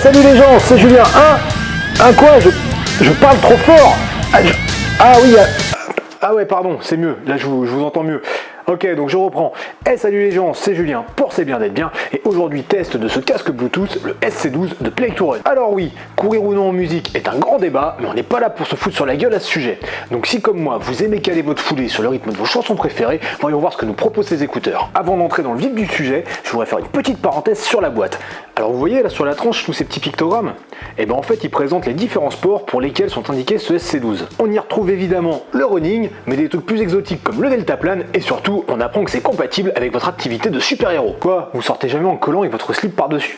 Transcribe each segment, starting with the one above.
salut les gens, c'est Julien. Quoi je parle trop fort. Oui, ouais, pardon, c'est mieux. Là, je vous entends mieux. Ok, donc je reprends. Salut les gens, c'est Julien pour C'est bien d'être bien. Et aujourd'hui, test de ce casque Bluetooth, le SC12 de Play to Run. Alors oui, courir ou non en musique est un grand débat, mais on n'est pas là pour se foutre sur la gueule à ce sujet. Donc si comme moi, vous aimez caler votre foulée sur le rythme de vos chansons préférées, voyons voir ce que nous proposent ces écouteurs. Avant d'entrer dans le vif du sujet, je voudrais faire une petite parenthèse sur la boîte. Alors vous voyez là sur la tranche tous ces petits pictogrammes? Et en fait ils présentent les différents sports pour lesquels sont indiqués ce SC12. On y retrouve évidemment le running, mais des trucs plus exotiques comme le deltaplane, et surtout on apprend que c'est compatible avec votre activité de super-héros. Quoi? Vous sortez jamais en collant avec votre slip par-dessus?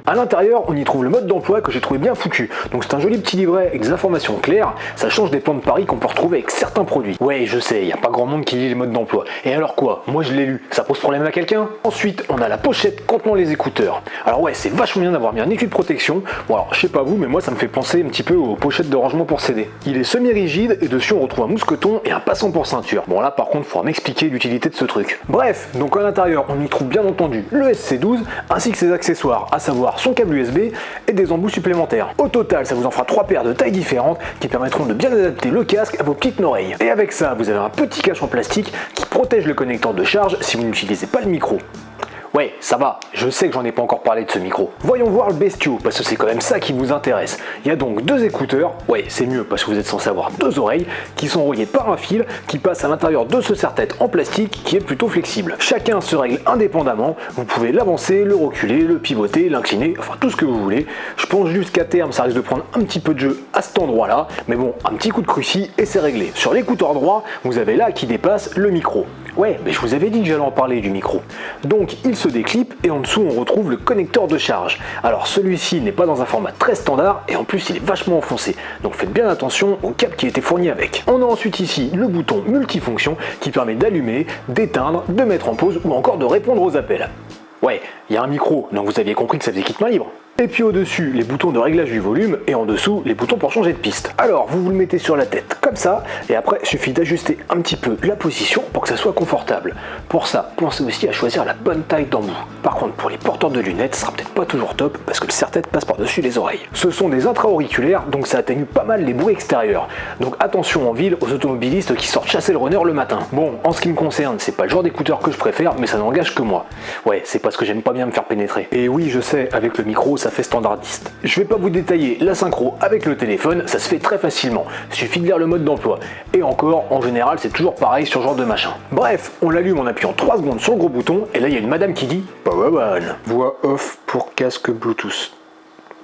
A l'intérieur, on y trouve le mode d'emploi que j'ai trouvé bien foutu. Donc c'est un joli petit livret avec des informations claires, ça change des plans de pari qu'on peut retrouver avec certains produits. Ouais, je sais, y a pas grand monde qui lit les modes d'emploi. Et alors quoi? Moi je l'ai lu, ça pose problème à quelqu'un? Ensuite, on a la pochette contenant les écouteurs. Alors ouais, c'est vachement bien d'avoir mis un étui de protection. Bon alors, je sais pas vous, mais moi ça me fait penser un petit peu aux pochettes de rangement pour CD. Il est semi-rigide et dessus on retrouve un mousqueton et un passant pour ceinture. Bon là par contre, il faudra m'expliquer l'utilité de ce truc. Bref, donc à l'intérieur, on y trouve bien entendu le SC12 ainsi que ses accessoires, à savoir son câble USB et des embouts supplémentaires. Au total, ça vous en fera 3 paires de tailles différentes qui permettront de bien adapter le casque à vos petites oreilles. Et avec ça, vous avez un petit cache en plastique qui protège le connecteur de charge si vous n'utilisez pas le micro. Ouais, ça va, je sais que j'en ai pas encore parlé de ce micro. Voyons voir le bestiau, parce que c'est quand même ça qui vous intéresse. Il y a donc 2 écouteurs, ouais c'est mieux parce que vous êtes censé avoir 2 oreilles, qui sont reliées par un fil qui passe à l'intérieur de ce serre-tête en plastique qui est plutôt flexible. Chacun se règle indépendamment, vous pouvez l'avancer, le reculer, le pivoter, l'incliner, enfin tout ce que vous voulez. Je pense juste qu'à terme ça risque de prendre un petit peu de jeu à cet endroit là, mais bon, un petit coup de cruci et c'est réglé. Sur l'écouteur droit, vous avez là qui dépasse le micro. Ouais, mais je vous avais dit que j'allais en parler du micro. Donc il se déclipe et en dessous on retrouve le connecteur de charge. Alors celui-ci n'est pas dans un format très standard et en plus il est vachement enfoncé. Donc faites bien attention au câble qui a été fourni avec. On a ensuite ici le bouton multifonction qui permet d'allumer, d'éteindre, de mettre en pause ou encore de répondre aux appels. Ouais, il y a un micro, donc vous aviez compris que ça faisait kit main libre. Et puis au-dessus, les boutons de réglage du volume et en dessous, les boutons pour changer de piste. Alors, vous le mettez sur la tête comme ça et après, il suffit d'ajuster un petit peu la position pour que ça soit confortable. Pour ça, pensez aussi à choisir la bonne taille d'embout. Par contre, pour les porteurs de lunettes, ce sera peut-être pas toujours top parce que le serre-tête passe par-dessus les oreilles. Ce sont des intra-auriculaires, donc ça atténue pas mal les bruits extérieurs. Donc attention en ville aux automobilistes qui sortent chasser le runner le matin. Bon, en ce qui me concerne, c'est pas le genre d'écouteur que je préfère, mais ça n'engage que moi. Ouais, c'est parce que j'aime pas bien me faire pénétrer. Et oui, je sais, avec le micro, ça fait standardiste. Je vais pas vous détailler la synchro avec le téléphone, ça se fait très facilement. Il suffit de lire le mode d'emploi. Et encore, en général, c'est toujours pareil sur ce genre de machin. Bref, on l'allume en appuyant 3 secondes sur le gros bouton, et là il y a une madame qui dit Power on. Voix off pour casque Bluetooth.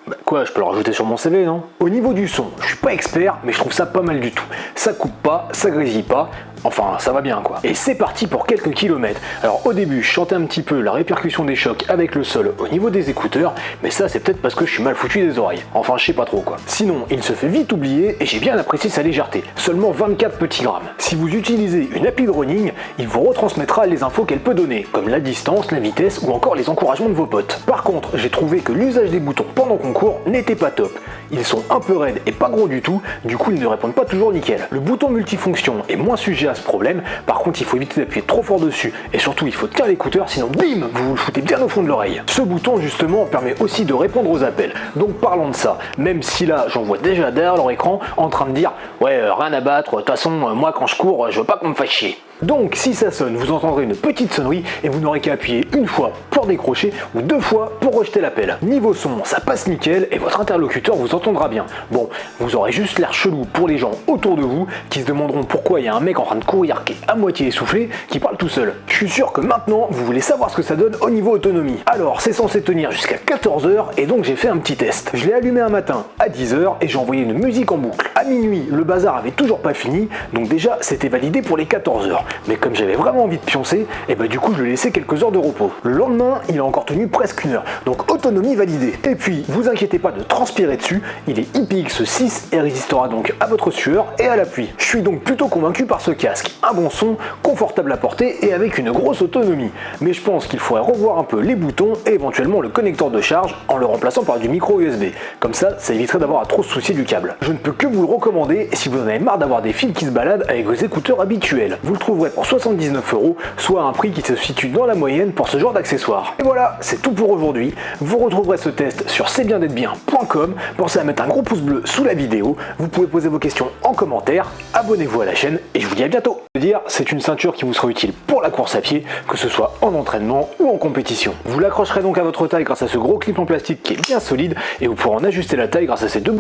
Bah quoi, je peux le rajouter sur mon CV, non? Au niveau du son, je suis pas expert, mais je trouve ça pas mal du tout. Ça coupe pas, ça grésille pas, enfin ça va bien quoi. Et c'est parti pour quelques kilomètres. Alors au début, je chantais un petit peu la répercussion des chocs avec le sol au niveau des écouteurs, mais ça c'est peut-être parce que je suis mal foutu des oreilles. Enfin je sais pas trop quoi. Sinon, il se fait vite oublier et j'ai bien apprécié sa légèreté. Seulement 24 petits grammes. Si vous utilisez une appli de running, il vous retransmettra les infos qu'elle peut donner, comme la distance, la vitesse ou encore les encouragements de vos potes. Par contre, j'ai trouvé que l'usage des boutons pendant qu'on court n'était pas top. Ils sont un peu raides et pas gros du tout, du coup ils ne répondent pas toujours nickel. Le bouton multifonction est moins sujet à ce problème, par contre il faut éviter d'appuyer trop fort dessus, et surtout il faut tenir l'écouteur sinon bim, vous le foutez bien au fond de l'oreille. Ce bouton justement permet aussi de répondre aux appels, donc parlons de ça, même si là j'en vois déjà derrière leur écran en train de dire ouais rien à battre, de toute façon moi quand je cours je veux pas qu'on me fasse chier. Donc si ça sonne, vous entendrez une petite sonnerie et vous n'aurez qu'à appuyer une fois pour décrocher ou 2 fois pour rejeter l'appel. Niveau son, ça passe nickel et votre interlocuteur vous entendra bien. Bon, vous aurez juste l'air chelou pour les gens autour de vous qui se demanderont pourquoi il y a un mec en train de courir qui est à moitié essoufflé qui parle tout seul. Je suis sûr que maintenant vous voulez savoir ce que ça donne au niveau autonomie. Alors c'est censé tenir jusqu'à 14h et donc j'ai fait un petit test. Je l'ai allumé un matin à 10h et j'ai envoyé une musique en boucle. À minuit, le bazar avait toujours pas fini, donc déjà c'était validé pour les 14h. Mais comme j'avais vraiment envie de pioncer, et du coup je lui ai laissé quelques heures de repos. Le lendemain, il a encore tenu presque 1 heure, donc autonomie validée. Et puis, vous inquiétez pas de transpirer dessus, il est IPX6 et résistera donc à votre sueur et à la pluie. Je suis donc plutôt convaincu par ce casque. Un bon son, confortable à porter et avec une grosse autonomie. Mais je pense qu'il faudrait revoir un peu les boutons et éventuellement le connecteur de charge en le remplaçant par du micro USB. Comme ça éviterait d'avoir à trop se soucier du câble. Je ne peux que vous le recommander si vous en avez marre d'avoir des fils qui se baladent avec vos écouteurs habituels. Vous le trouverez trouverez pour 79€, soit un prix qui se situe dans la moyenne pour ce genre d'accessoires. Et voilà, c'est tout pour aujourd'hui. Vous retrouverez ce test sur c'estbiend'être-bien.com. Pensez à mettre un gros pouce bleu sous la vidéo. Vous pouvez poser vos questions en commentaire. Abonnez-vous à la chaîne et je vous dis à bientôt. C'est une ceinture qui vous sera utile pour la course à pied, que ce soit en entraînement ou en compétition. Vous l'accrocherez donc à votre taille grâce à ce gros clip en plastique qui est bien solide et vous pourrez en ajuster la taille grâce à ces deux